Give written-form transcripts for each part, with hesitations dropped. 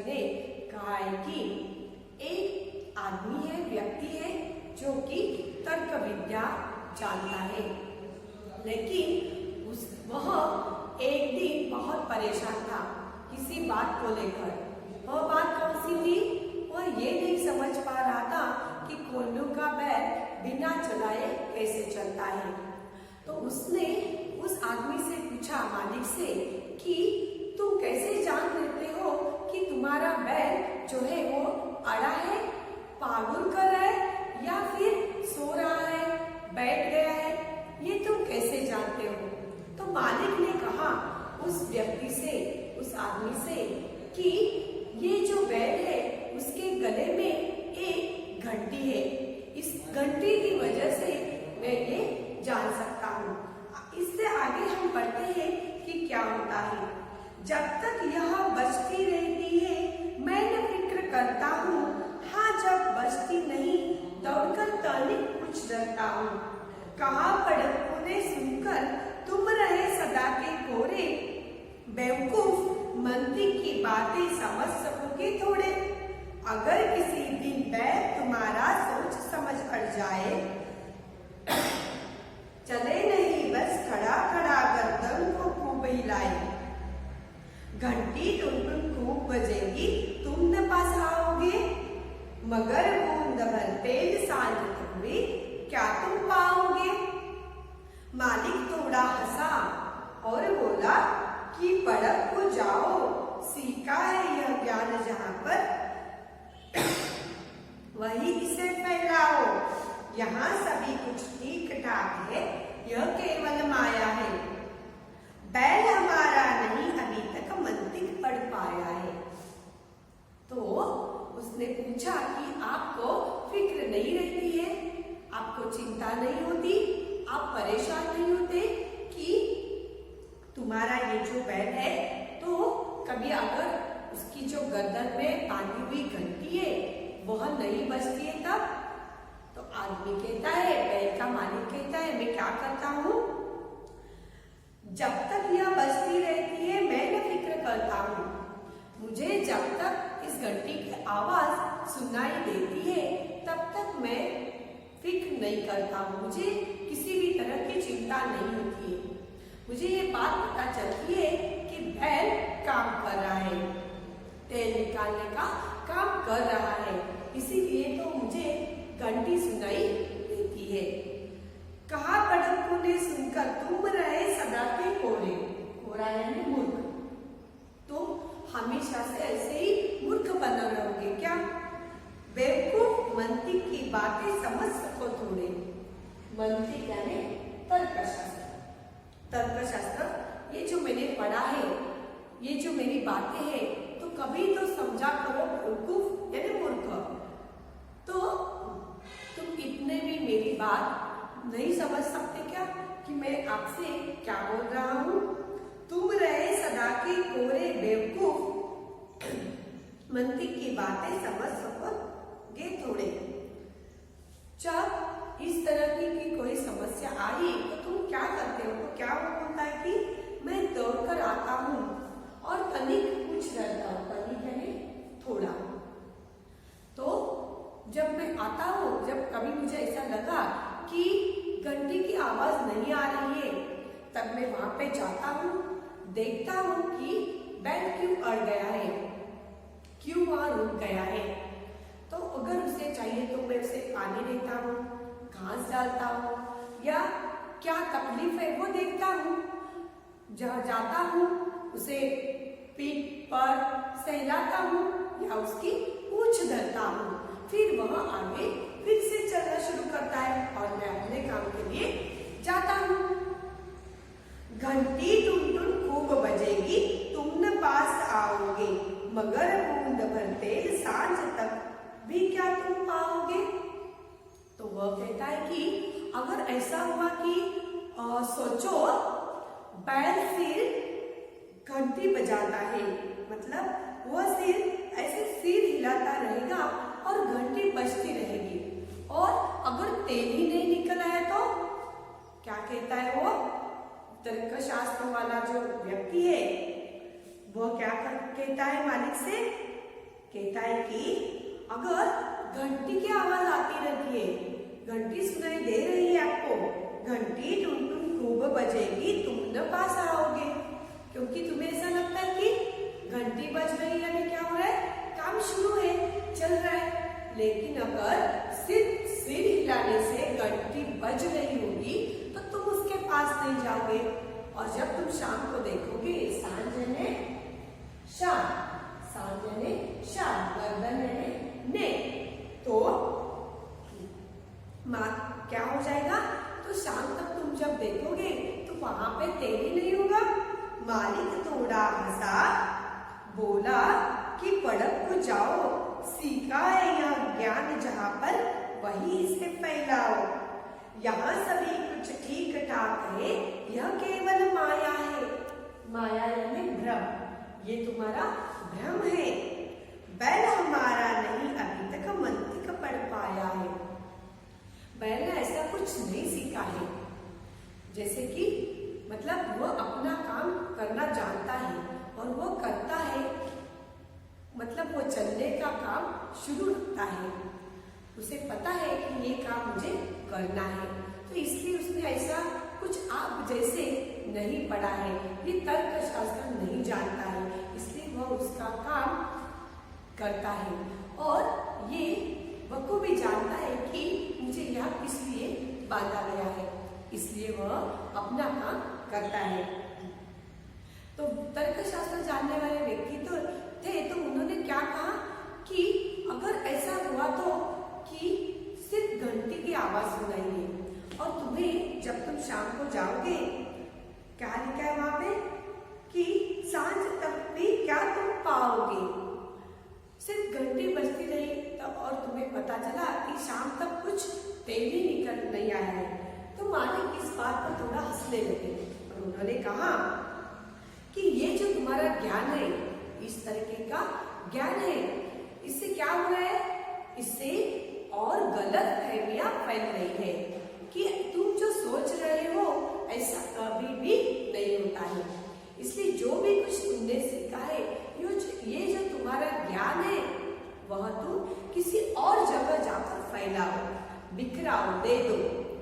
जी ने कहा है कि एक आदमी है, व्यक्ति है जो कि तर्क विद्या जानता है, लेकिन वह एक दिन बहुत परेशान था किसी बात को लेकर। वह बात कौन सी थी? वह ये नहीं समझ पा रहा था कि कोल्लू का बैल बिना चलाए कैसे चलता है। तो उसने उस आदमी से पूछा, मालिक से, कि तुम कैसे जान लेते हो कि तुम्हारा बैल जो है वो अड़ा है, पागुर कर रहा है या फिर सो रहा है, बैठ गया है, ये तुम कैसे जानते हो? तो मालिक ने कहा उस व्यक्ति से, उस आदमी से, कि ये जो बैल है उसके गले में एक घंटी है, इस घंटी की वजह से मैं ये जान सकता हूँ। इससे आगे हम पढ़ते हैं कि क्या होता है। जब तक यह बजती रहती है मैं न फिक्र करता हूँ, हाँ जब बजती नहीं दौड़कर तनिक कुछ डरता हूँ। कहा पड़कों ने सुनकर तुम रहे सदा के कोरे, बेवकूफ मंत्री की बातें समझ सकोगे थोड़े। अगर किसी दिन बैल तुम्हारा सोच समझ अड़ जाए, चले नहीं बस खड़ा खड़ा गर्दन को खूब हिलाए, घंटी टुन खूब बजेगी तुम न पास आओगे, मगर बूंद भर तेज सांझ तक भी क्या तुम पाओगे। मालिक थोड़ा हंसा और बोला कि पड़क को जाओ, सीखा है यह ज्ञान जहाँ पर वही इसे फैलाओ, यहाँ सभी कुछ ठीक ठाक है, यह केवल माया है। बैल हमारा नहीं अभी तक मंतिक पढ़ पाया है। तो उसने पूछा कि आपको फिक्र नहीं रहती है, आपको चिंता नहीं होती, आप परेशान नहीं होते कि तुम्हारा ये जो बैल है तो कभी अगर उसकी जो गर्दन में बांधी हुई घंटी है वह नहीं बजती है तब? तो आदमी कहता है, बैल का मालिक कहता है, मैं क्या करता हूँ, जब तक यह बजती रहती है मैं न फिक्र करता हूँ। मुझे जब तक इस घंटी की आवाज सुनाई देती है तब तक मैं फिक्र नहीं करता हूँ, मुझे किसी भी तरह की चिंता नहीं होती है। मुझे ये बात पता चलती है कि बैल काम कर रहा है, तेल निकालने का काम कर रहा है, इसीलिए तो मुझे घंटी सुनाई देती है। कहा पड़कों ने सुनकर तुम रहे सदा के कोरे, कोरा यानी मूर्ख, तुम हमेशा से ऐसे ही मूर्ख बना रहोगे क्या? बेवकूफ मंतिक की बातें समझ सको थोड़े। मंतिक यानी तर्कशास्त्र। तर्कशास्त्र ये जो मैंने पढ़ा है, ये जो मेरी बातें हैं, तो कभी तो समझा करो बेवकूफ यानी मूर्ख। तो तुम इतने भी मेरी बात नहीं समझ सकते क्या कि मैं आपसे क्या बोल रहा हूँ? तुम रहे सदा के कोरे बेवकूफ, मंतिक की बातें समझ सकोगे थोड़े। जब इस तरह की कोई समस्या आई तो तुम क्या करते हो? तो क्या होता है कि मैं दौड़कर आता हूँ और तनिक कुछ डरता हूँ, तनिक यानी थोड़ा। तो जब मैं आता हूँ, जब कभी मुझे ऐसा लगा कि घंटी की आवाज नहीं आ रही है, तब मैं वहां पे जाता हूँ, देखता हूँ कि बैल क्यों अड़ गया है, क्यों वहां रुक गया है। तो अगर उसे चाहिए तो मैं उसे पानी देता हूँ, घास डालता हूँ, या क्या तकलीफ है वो देखता हूँ। जहाँ जाता हूँ उसे पीठ पर सहलाता हूँ या उसकी पूंछ धरता हूँ, फिर वह आगे फिर से चलना शुरू करता है और मैं अपने काम के लिए जाता हूँ। घंटी टुन टुन खूब बजेगी तुम न पास आओगे, मगर बूंद भर तेल सांझ तक भी क्या तुम पाओगे। तो वह कहता है कि अगर ऐसा हुआ कि सोचो बैल फिर घंटी बजाता है, मतलब वह सिर्फ ऐसे सिर हिलाता रहेगा और घंटी बजती रहेगी, और अगर तेल ही नहीं निकल आया तो क्या कहता है वो तर्कशास्त्र वाला जो व्यक्ति है, वो क्या कहता है मालिक से कहता है कि अगर घंटी की आवाज आती रहती है, घंटी सुनाई दे रही है आपको, घंटी टुन टुन खूब बजेगी, तुम न पास आओगे, क्योंकि तुम्हें ऐसा लगता है कि घंटी बज रही है, यानी क्या हो रहा है, काम शुरू है, चल रहा है। लेकिन अगर सिर्फ सिर हिलाने से घंटी बज रही होगी तो तुम उसके पास नहीं जाओगे। और जब तुम शाम को देखोगे, सांझ यानी शाम, सांझ यानी शाम, गर्दन यानी नेक, तो क्या हो जाएगा, तो शाम तक तुम जब देखोगे तो वहां पे तेरी नहीं होगा। मालिक थोड़ा हंसा, बोला कि पढ़क को जाओ, सीखा है यह ज्ञान जहां पर, वही इसे फैलाओ। यहाँ सभी कुछ ठीक ठाक है, यह केवल माया है। माया यानी भ्रम, ये तुम्हारा भ्रम है। बैल हमारा नहीं अभी तक मंतिक पढ़ पाया है। बैल ने ऐसा कुछ नहीं सीखा है, जैसे कि मतलब वो अपना काम करना जानता है और वो करता है, मतलब वो चलने का काम शुरू रखता है, उसे पता है कि ये काम मुझे करना है, तो इसलिए उसने ऐसा कुछ आप जैसे नहीं पढ़ा है, ये तर्क शास्त्र नहीं जानता है, इसलिए वह उसका काम करता है। और ये बखूबी जानता है कि मुझे यहाँ इसलिए बांधा गया है, इसलिए वह अपना काम करता है। तो तर्कशास्त्र जानने वाले व्यक्ति तो थे, तो उन्होंने क्या कहा कि अगर ऐसा हुआ तो कि सिर्फ घंटी की आवाज सुनाइए और तुम्हें जब तुम शाम को जाओगे, क्या लिखा है वहां पे कि सांझ तक भी क्या तुम पाओगे, सिर्फ घंटी बजती रही तब और तुम्हें पता चला कि शाम तक कुछ तेल ही निकल नहीं आया है, तो मालिक इस बात पर थोड़ा हंसने लगे और उन्होंने कहा कि ये जो तुम्हारा ज्ञान है, इस तरीके का ज्ञान है, इससे क्या हो रहा है, इससे और गलत फहमियां फैल रही है कि तुम जो सोच रहे हो ऐसा कभी भी नहीं होता है। इसलिए जो भी कुछ तुमने सीखा है, ये जो तुम्हारा ज्ञान है, वह तुम किसी और जगह जाकर फैलाओ, बिखराओ, दे दो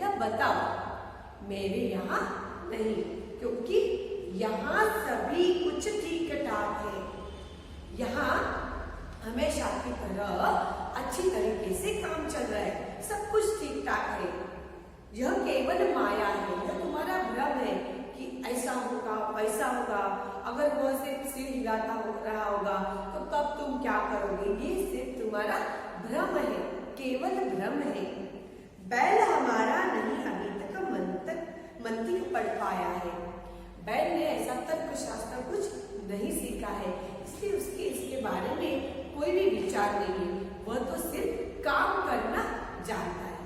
या बताओ, मेरे यहाँ नहीं, क्योंकि यहाँ सभी कुछ ठीक ठाक है, यहाँ हमेशा की तरह अच्छी तरीके से काम चल रहा है, सब कुछ ठीक ठाक है। यह केवल माया है, यह तुम्हारा भ्रम है कि ऐसा होगा वैसा होगा, अगर वह सिर्फ सिर हिलाता रहा होगा तो तब तुम क्या करोगे, ये सिर्फ तुम्हारा भ्रम है, केवल भ्रम है। बैल हमारा नहीं अभी तक मंतिक पढ़ पाया है। बैल ने ऐसा तर्क शास्त्र कुछ नहीं सीखा है, इसलिए उसके इसके बारे में कोई भी विचार नहीं है, वह तो सिर्फ काम करना जानता है।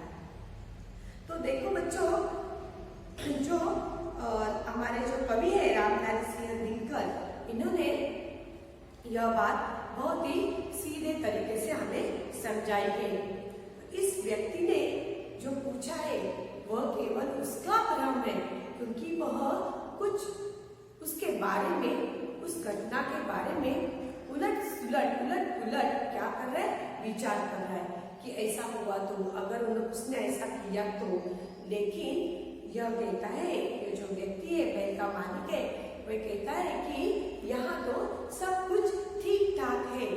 तो देखो बच्चों, जो हमारे जो कवि है रामधारी सिंह दिनकर, इन्होंने यह बात बहुत ही सीधे तरीके से हमें समझाई है। इस व्यक्ति ने जो पूछा है वह केवल उसका भ्रम है, क्योंकि वह कुछ उसके बारे में, उस घटना के बारे में उलट क्या कर रहा है, विचार कर रहा है कि ऐसा हुआ तो, अगर उसने ऐसा किया तो। लेकिन यह कहता है, ये जो व्यक्ति है, बैल का मालिक है, वह कहता है कि यहाँ तो सब कुछ ठीक ठाक है,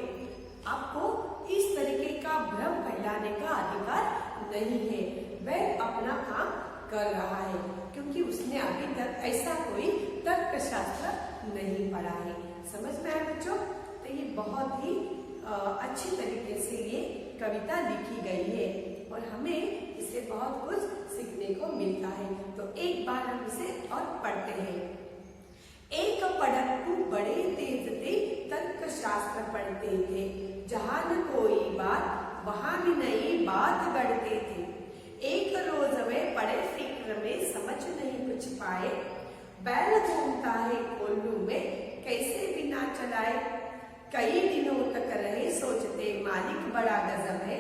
आपको इस तरीके का भ्रम फैलाने का अधिकार नहीं है। वह अपना काम कर रहा है, क्योंकि उसने अभी तक ऐसा कोई तर्कशास्त्र नहीं पढ़ा है। समझ में आया बच्चों? तो ये बहुत ही अच्छी तरीके से ये कविता लिखी गई है और हमें इससे बहुत कुछ सीखने को मिलता है। तो एक बार हम इसे और पढ़ते हैं। एक पढ़क बड़े तेज थे, तर्क शास्त्र पढ़ते थे, जहाँ न कोई बात वहां भी नई बात गढ़ते थे। एक रोज वे पड़े फिक्र में, समझ नहीं कुछ पाए, बैल घूमता है कोल्लू में, कैसे बिना चलाए। कई दिनों तक रहे सोचते, मालिक बड़ा गजब है,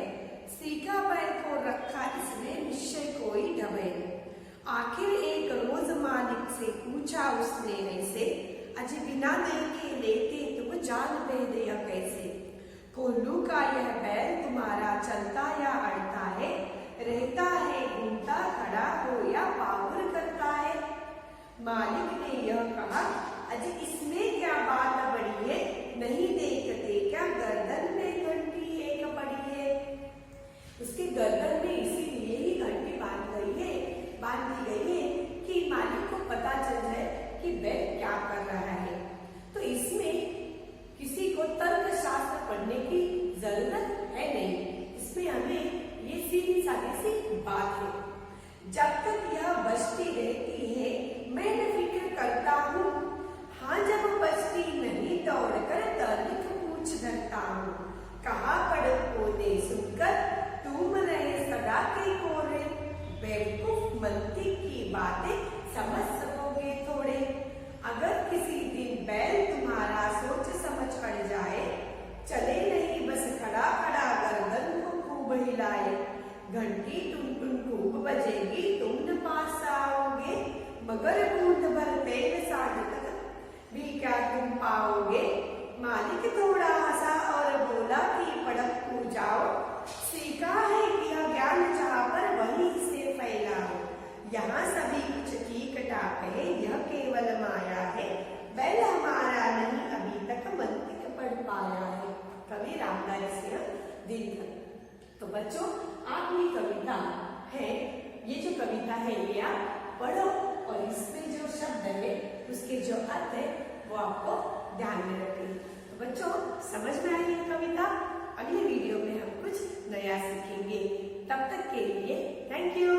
सीखा बैल को रखा इसने, निश्चय कोई ढबे। आखिर एक रोज मालिक से पूछा उसने ऐसे, अजी बिना देखे लेते तुम जान दे दिया कैसे। कोल्हू यह बैल तुम्हारा चलता या अड़ता है, रहता है घूमता खड़ा हो या पागुर करता है। मालिक ने यह कहा, अजी इसमें क्या बात बड़ी है, नहीं देखते क्या गर्दन में घंटी एक पड़ी है। उसके गर्दन में इसीलिए ही घंटी बांध दी गई है कि मालिक को पता चल जाए कि बैल क्या कर रहा है। तो इसमें किसी को तर्क शास्त्र पढ़ने की जरूरत है नहीं, इसमें हमें ये सीधी सादी सी बात है। जब तक यह बचती रहती है मैं फिक्र करता हूँ, हाँ जब बचती नहीं दौड़कर तर्क पूछ धरता हूँ। कहा पढ़ो ने सुनकर तुम रहे सदा के कोरे, बेवकूफ मनती की बातें समझ सकोगे थोड़े। अगर किसी दिन बैल तुम्हारा सोच समझ पड़ जाए, चले नहीं बस खड़ा खड़ा गर्दन को खूब हिलाए। घंटी टुन टुन खूब बजेगी तुम न पास आओगे, मगर बूंद भर तेल साढ़ तक भी क्या तुम पाओगे। मालिक थोड़ा हंसा और बोला कि पढ़क को जाओ, सीखा है किया ज्ञान जहाँ पर वहीं से फैलाओ। यहाँ सभी कुछ ठीक ठाक है, यह केवल माया है, बैल हमारा नहीं अभी तक मंतिक पढ़ पाया है। कवि रामदास दिनकर। तो बच्चों आप ये कविता है, ये जो कविता है ये आप पढ़ो और इसमें जो शब्द है उसके जो अर्थ है वो आपको ध्यान में रखें। तो बच्चों समझ में आई ये कविता? अगले वीडियो में हम कुछ नया सीखेंगे। तब तक के लिए थैंक यू।